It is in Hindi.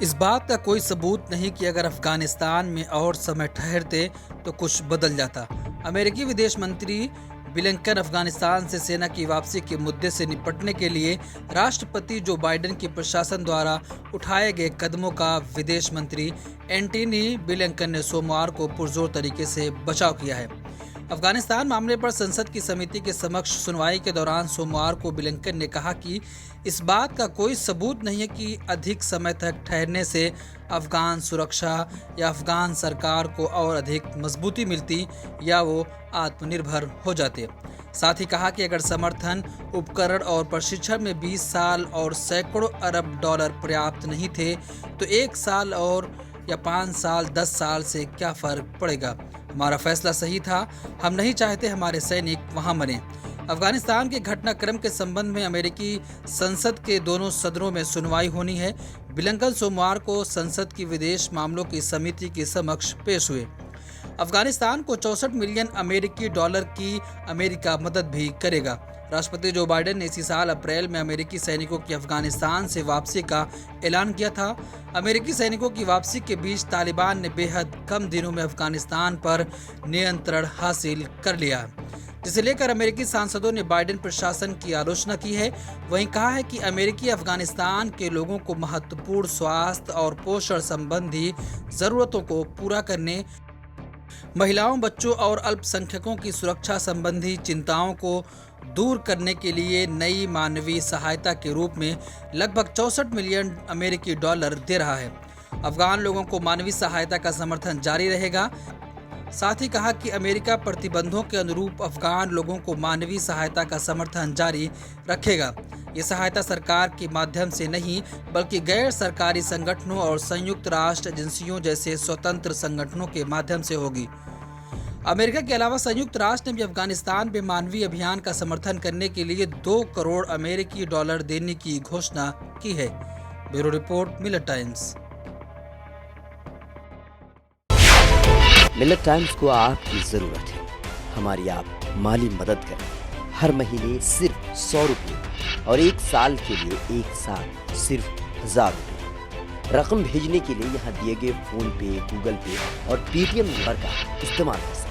इस बात का कोई सबूत नहीं कि अगर अफगानिस्तान में और समय ठहरते तो कुछ बदल जाता। अमेरिकी विदेश मंत्री ब्लिंकन अफगानिस्तान से सेना की वापसी के मुद्दे से निपटने के लिए राष्ट्रपति जो बाइडेन के प्रशासन द्वारा उठाए गए कदमों का विदेश मंत्री एंटनी ब्लिंकन ने सोमवार को पुरजोर तरीके से बचाव किया है। अफगानिस्तान मामले पर संसद की समिति के समक्ष सुनवाई के दौरान सोमवार को ब्लिंकन ने कहा कि इस बात का कोई सबूत नहीं है कि अधिक समय तक ठहरने से अफगान सुरक्षा या अफगान सरकार को और अधिक मजबूती मिलती या वो आत्मनिर्भर हो जाते। साथ ही कहा कि अगर समर्थन, उपकरण और प्रशिक्षण में 20 साल और सैकड़ों अरब डॉलर पर्याप्त नहीं थे तो 1 साल और या 5 साल 10 साल से क्या फर्क पड़ेगा। हमारा फैसला सही था। हम नहीं चाहते हमारे सैनिक वहां मरें। अफगानिस्तान के घटनाक्रम के संबंध में अमेरिकी संसद के दोनों सदनों में सुनवाई होनी है। ब्लिंकन सोमवार को संसद की विदेश मामलों की समिति के समक्ष पेश हुए। अफगानिस्तान को 64 मिलियन अमेरिकी डॉलर की अमेरिका मदद भी करेगा। राष्ट्रपति जो बाइडेन ने इसी साल अप्रैल में अमेरिकी सैनिकों की अफगानिस्तान से वापसी का ऐलान किया था। अमेरिकी सैनिकों की वापसी के बीच तालिबान ने बेहद कम दिनों में अफगानिस्तान पर नियंत्रण हासिल कर लिया, जिसे लेकर अमेरिकी सांसदों ने बाइडेन प्रशासन की आलोचना की है। वहीं कहा है कि अमेरिकी अफगानिस्तान के लोगों को महत्वपूर्ण स्वास्थ्य और पोषण संबंधी जरूरतों को पूरा करने, महिलाओं, बच्चों और अल्पसंख्यकों की सुरक्षा संबंधी चिंताओं को दूर करने के लिए नई मानवीय सहायता के रूप में लगभग 64 मिलियन अमेरिकी डॉलर दे रहा है। अफगान लोगों को मानवीय सहायता का समर्थन जारी रहेगा। साथ ही कहा कि अमेरिका प्रतिबंधों के अनुरूप अफगान लोगों को मानवीय सहायता का समर्थन जारी रखेगा। ये सहायता सरकार के माध्यम से नहीं बल्कि गैर सरकारी संगठनों और संयुक्त राष्ट्र एजेंसियों जैसे स्वतंत्र संगठनों के माध्यम से होगी। अमेरिका के अलावा संयुक्त राष्ट्र ने भी अफगानिस्तान में मानवीय अभियान का समर्थन करने के लिए 2 करोड़ अमेरिकी डॉलर देने की घोषणा की है। Bureau report, Miller times. Miller times को आपकी जरूरत है। हमारी आप माली मदद करें। हर महीने सिर्फ 100 रुपये और 1 साल के लिए 1 साल सिर्फ 1000 रुपये। रकम भेजने के लिए यहाँ दिए गए फोन पे, गूगल पे और पेटीएम नंबर का इस्तेमाल कर सकते हैं।